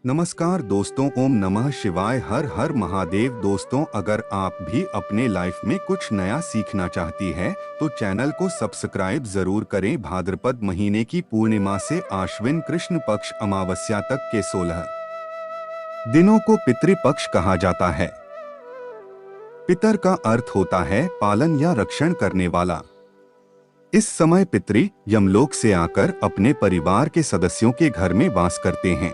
नमस्कार दोस्तों, ओम नमः शिवाय, हर हर महादेव। दोस्तों, अगर आप भी अपने लाइफ में कुछ नया सीखना चाहती है तो चैनल को सब्सक्राइब जरूर करें। भाद्रपद महीने की पूर्णिमा से आश्विन कृष्ण पक्ष अमावस्या तक के 16 दिनों को पितृपक्ष कहा जाता है। पितर का अर्थ होता है पालन या रक्षण करने वाला। इस समय पितृ यमलोक से आकर अपने परिवार के सदस्यों के घर में वास करते हैं।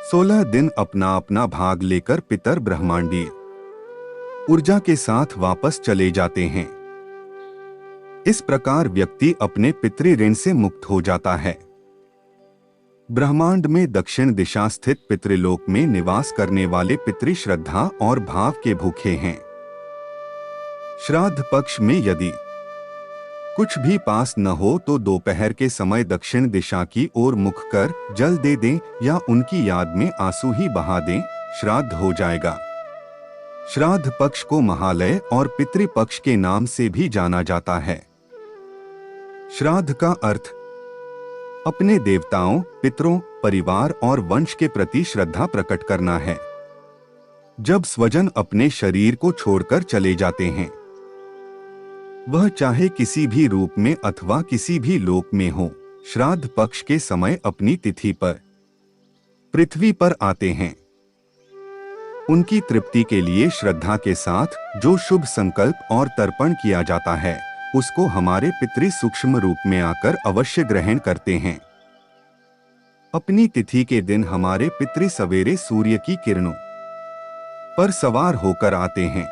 16 दिन अपना अपना भाग लेकर पितर ब्रह्मांडीय ऊर्जा के साथ वापस चले जाते हैं। इस प्रकार व्यक्ति अपने पितृ ऋण से मुक्त हो जाता है। ब्रह्मांड में दक्षिण दिशा स्थित पितृलोक में निवास करने वाले पितृ श्रद्धा और भाव के भूखे हैं। श्राद्ध पक्ष में यदि कुछ भी पास न हो तो दोपहर के समय दक्षिण दिशा की ओर मुख कर जल दे दें या उनकी याद में आंसू ही बहा दें, श्राद्ध हो जाएगा। श्राद्ध पक्ष को महालय और पितृपक्ष के नाम से भी जाना जाता है। श्राद्ध का अर्थ अपने देवताओं, पितरों, परिवार और वंश के प्रति श्रद्धा प्रकट करना है। जब स्वजन अपने शरीर को छोड़कर चले जाते हैं, वह चाहे किसी भी रूप में अथवा किसी भी लोक में हो, श्राद्ध पक्ष के समय अपनी तिथि पर पृथ्वी पर आते हैं। उनकी तृप्ति के लिए श्रद्धा के साथ जो शुभ संकल्प और तर्पण किया जाता है, उसको हमारे पितृ सूक्ष्म रूप में आकर अवश्य ग्रहण करते हैं। अपनी तिथि के दिन हमारे पितृ सवेरे सूर्य की किरणों पर सवार होकर आते हैं।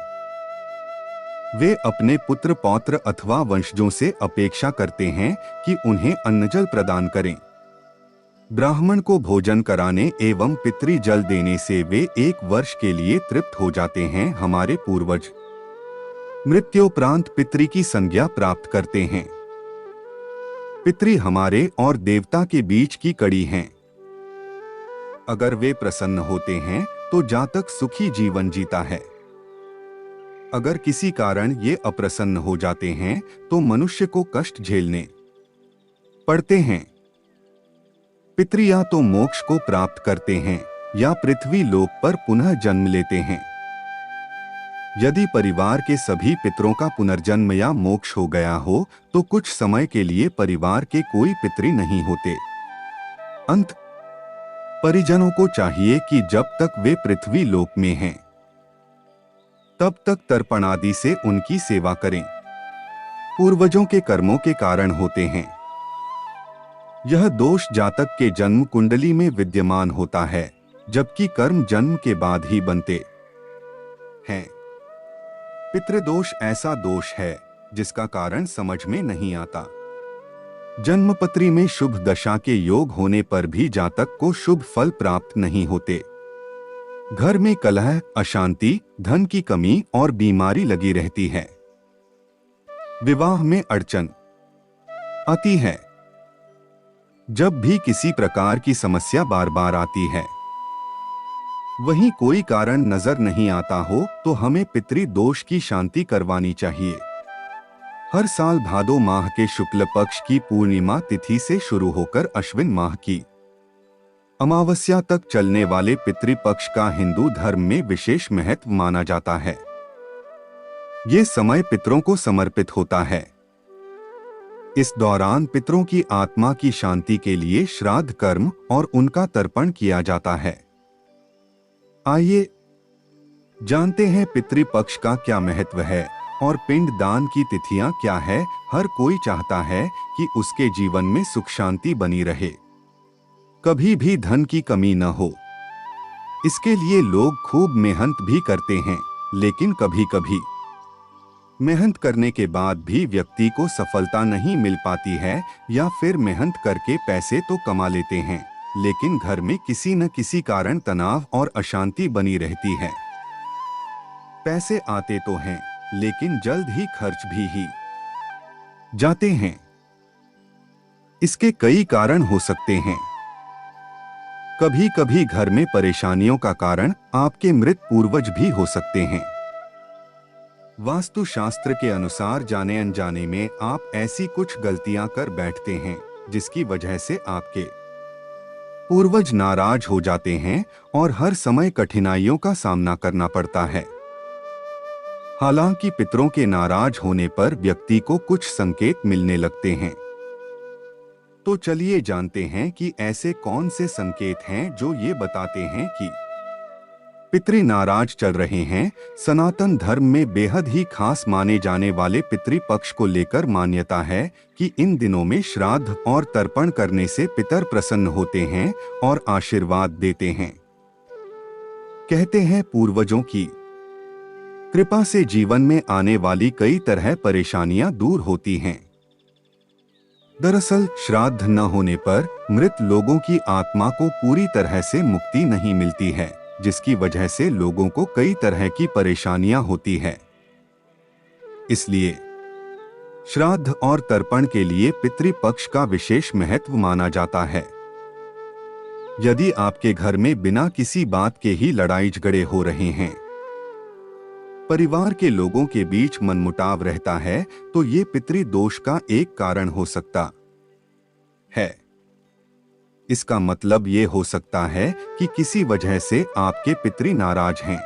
वे अपने पुत्र पौत्र अथवा वंशजों से अपेक्षा करते हैं कि उन्हें अन्नजल प्रदान करें। ब्राह्मण को भोजन कराने एवं पितृ जल देने से वे 1 वर्ष के लिए तृप्त हो जाते हैं। हमारे पूर्वज मृत्योपरांत पितृ की संज्ञा प्राप्त करते हैं। पितृ हमारे और देवता के बीच की कड़ी हैं। अगर वे प्रसन्न होते हैं तो जातक सुखी जीवन जीता है। अगर किसी कारण ये अप्रसन्न हो जाते हैं तो मनुष्य को कष्ट झेलने पड़ते हैं। पितृ या तो मोक्ष को प्राप्त करते हैं या पृथ्वी लोक पर पुनः जन्म लेते हैं। यदि परिवार के सभी पितरों का पुनर्जन्म या मोक्ष हो गया हो तो कुछ समय के लिए परिवार के कोई पितृ नहीं होते। अंत परिजनों को चाहिए कि जब तक वे पृथ्वी लोक में हैं, तब तक तर्पण आदि से उनकी सेवा करें। पूर्वजों के कर्मों के कारण होते हैं। यह दोष जातक के जन्म कुंडली में विद्यमान होता है, जबकि कर्म जन्म के बाद ही बनते हैं। पितृदोष ऐसा दोष है जिसका कारण समझ में नहीं आता। जन्मपत्री में शुभ दशा के योग होने पर भी जातक को शुभ फल प्राप्त नहीं होते। घर में कलह, अशांति, धन की कमी और बीमारी लगी रहती है। विवाह में अड़चन आती है। जब भी किसी प्रकार की समस्या बार बार आती है, वहीं कोई कारण नजर नहीं आता हो तो हमें पितृ दोष की शांति करवानी चाहिए। हर साल भादो माह के शुक्ल पक्ष की पूर्णिमा तिथि से शुरू होकर अश्विन माह की अमावस्या तक चलने वाले पितृपक्ष का हिंदू धर्म में विशेष महत्व माना जाता है। ये समय पितरों को समर्पित होता है। इस दौरान पितरों की आत्मा की शांति के लिए श्राद्ध कर्म और उनका तर्पण किया जाता है। आइए जानते हैं पितृपक्ष का क्या महत्व है और पिंड दान की तिथियां क्या है। हर कोई चाहता है कि उसके जीवन में सुख शांति बनी रहे, कभी भी धन की कमी न हो। इसके लिए लोग खूब मेहनत भी करते हैं, लेकिन कभी कभी मेहनत करने के बाद भी व्यक्ति को सफलता नहीं मिल पाती है, या फिर मेहनत करके पैसे तो कमा लेते हैं, लेकिन घर में किसी न किसी कारण तनाव और अशांति बनी रहती है। पैसे आते तो हैं, लेकिन जल्द ही खर्च भी ही जाते हैं। इसके कई कारण हो सकते हैं। कभी कभी घर में परेशानियों का कारण आपके मृत पूर्वज भी हो सकते हैं। वास्तुशास्त्र के अनुसार जाने अनजाने में आप ऐसी कुछ गलतियां कर बैठते हैं जिसकी वजह से आपके पूर्वज नाराज हो जाते हैं और हर समय कठिनाइयों का सामना करना पड़ता है। हालांकि पितरों के नाराज होने पर व्यक्ति को कुछ संकेत मिलने लगते हैं। तो चलिए जानते हैं कि ऐसे कौन से संकेत हैं जो ये बताते हैं कि पितृ नाराज चल रहे हैं। सनातन धर्म में बेहद ही खास माने जाने वाले पितृ पक्ष को लेकर मान्यता है कि इन दिनों में श्राद्ध और तर्पण करने से पितर प्रसन्न होते हैं और आशीर्वाद देते हैं। कहते हैं पूर्वजों की कृपा से जीवन में आने वाली कई तरह परेशानियां दूर होती हैं। दरअसल श्राद्ध न होने पर मृत लोगों की आत्मा को पूरी तरह से मुक्ति नहीं मिलती है, जिसकी वजह से लोगों को कई तरह की परेशानियां होती है। इसलिए श्राद्ध और तर्पण के लिए पितृपक्ष का विशेष महत्व माना जाता है। यदि आपके घर में बिना किसी बात के ही लड़ाई झगड़े हो रहे हैं, परिवार के लोगों के बीच मनमुटाव रहता है, तो ये पितृदोष का एक कारण हो सकता है। इसका मतलब ये हो सकता है कि किसी वजह से आपके पितृ नाराज हैं।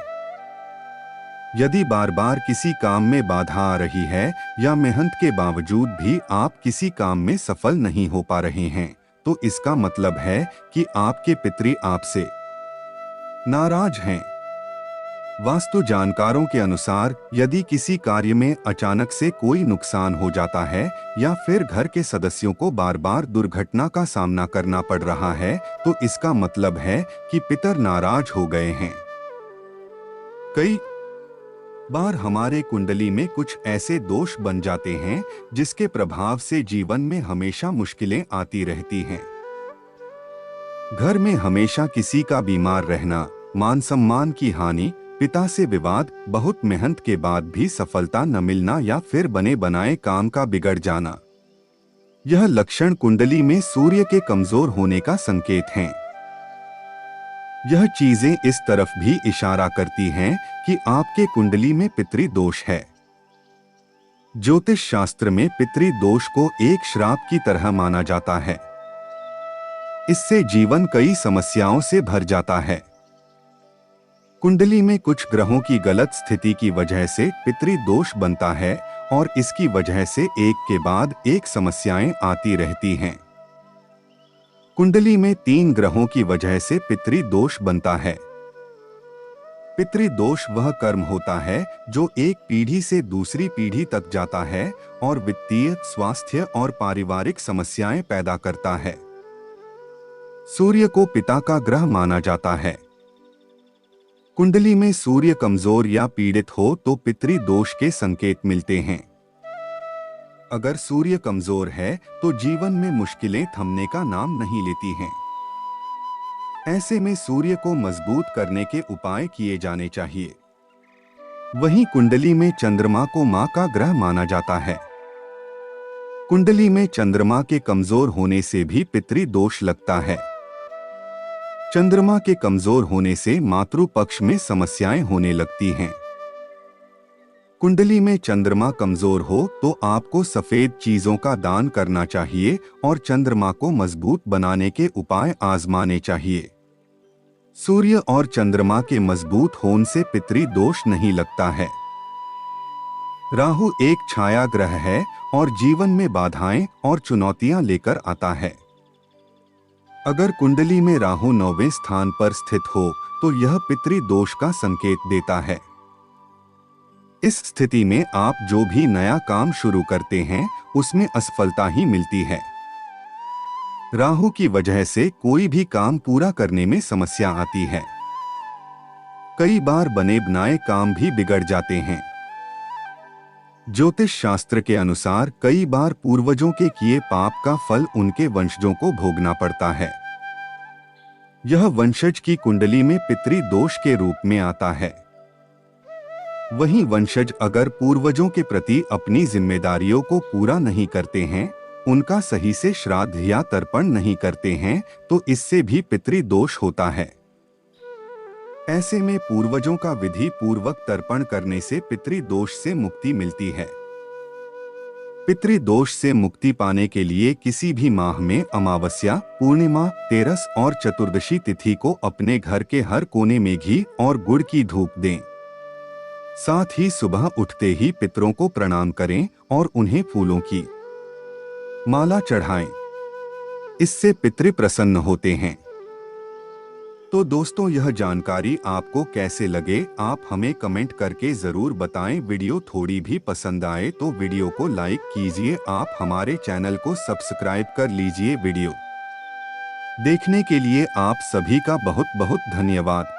यदि बार बार किसी काम में बाधा आ रही है या मेहनत के बावजूद भी आप किसी काम में सफल नहीं हो पा रहे हैं, तो इसका मतलब है कि आपके पितृ आपसे नाराज हैं। वास्तु जानकारों के अनुसार यदि किसी कार्य में अचानक से कोई नुकसान हो जाता है या फिर घर के सदस्यों को बार बार दुर्घटना का सामना करना पड़ रहा है, तो इसका मतलब है कि पितर नाराज हो गए हैं। कई बार हमारे कुंडली में कुछ ऐसे दोष बन जाते हैं जिसके प्रभाव से जीवन में हमेशा मुश्किलें आती रहती हैं। घर में हमेशा किसी का बीमार रहना, मान सम्मान की हानि, पिता से विवाद, बहुत मेहनत के बाद भी सफलता न मिलना या फिर बने बनाए काम का बिगड़ जाना, यह लक्षण कुंडली में सूर्य के कमजोर होने का संकेत हैं। यह चीजें इस तरफ भी इशारा करती हैं कि आपके कुंडली में पितृ दोष है। ज्योतिष शास्त्र में पितृ दोष को एक श्राप की तरह माना जाता है। इससे जीवन कई समस्याओं से भर जाता है। कुंडली में कुछ ग्रहों की गलत स्थिति की वजह से पितृ दोष बनता है और इसकी वजह से एक के बाद एक समस्याएं आती रहती हैं। कुंडली में 3 ग्रहों की वजह से पितृ दोष बनता है। पितृ दोष वह कर्म होता है जो एक पीढ़ी से दूसरी पीढ़ी तक जाता है और वित्तीय, स्वास्थ्य और पारिवारिक समस्याएं पैदा करता है। सूर्य को पिता का ग्रह माना जाता है। कुंडली में सूर्य कमजोर या पीड़ित हो तो पितृ दोष के संकेत मिलते हैं। अगर सूर्य कमजोर है तो जीवन में मुश्किलें थमने का नाम नहीं लेती हैं। ऐसे में सूर्य को मजबूत करने के उपाय किए जाने चाहिए। वहीं कुंडली में चंद्रमा को मां का ग्रह माना जाता है। कुंडली में चंद्रमा के कमजोर होने से भी पितृ दोष लगता है। चंद्रमा के कमजोर होने से मातृ पक्ष में समस्याएं होने लगती हैं। कुंडली में चंद्रमा कमजोर हो तो आपको सफेद चीजों का दान करना चाहिए और चंद्रमा को मजबूत बनाने के उपाय आजमाने चाहिए। सूर्य और चंद्रमा के मजबूत होने से पितृ दोष नहीं लगता है। राहु एक छाया ग्रह है और जीवन में बाधाएं और चुनौतियां लेकर आता है। अगर कुंडली में राहु 9वें स्थान पर स्थित हो तो यह पितृ दोष का संकेत देता है। इस स्थिति में आप जो भी नया काम शुरू करते हैं उसमें असफलता ही मिलती है। राहु की वजह से कोई भी काम पूरा करने में समस्या आती है। कई बार बने बनाए काम भी बिगड़ जाते हैं। ज्योतिष शास्त्र के अनुसार कई बार पूर्वजों के किए पाप का फल उनके वंशजों को भोगना पड़ता है। यह वंशज की कुंडली में पितृ दोष के रूप में आता है। वहीं वंशज अगर पूर्वजों के प्रति अपनी जिम्मेदारियों को पूरा नहीं करते हैं, उनका सही से श्राद्ध या तर्पण नहीं करते हैं, तो इससे भी पितृ दोष होता है। ऐसे में पूर्वजों का विधि पूर्वक तर्पण करने से पितृ दोष से मुक्ति मिलती है। पितृदोष से मुक्ति पाने के लिए किसी भी माह में अमावस्या, पूर्णिमा, तेरस और चतुर्दशी तिथि को अपने घर के हर कोने में घी और गुड़ की धूप दें। साथ ही सुबह उठते ही पितरों को प्रणाम करें और उन्हें फूलों की माला चढ़ाएं। इससे पितृ प्रसन्न होते हैं। तो दोस्तों, यह जानकारी आपको कैसे लगे, आप हमें कमेंट करके जरूर बताएं। वीडियो थोड़ी भी पसंद आए तो वीडियो को लाइक कीजिए। आप हमारे चैनल को सब्सक्राइब कर लीजिए। वीडियो देखने के लिए आप सभी का बहुत बहुत धन्यवाद।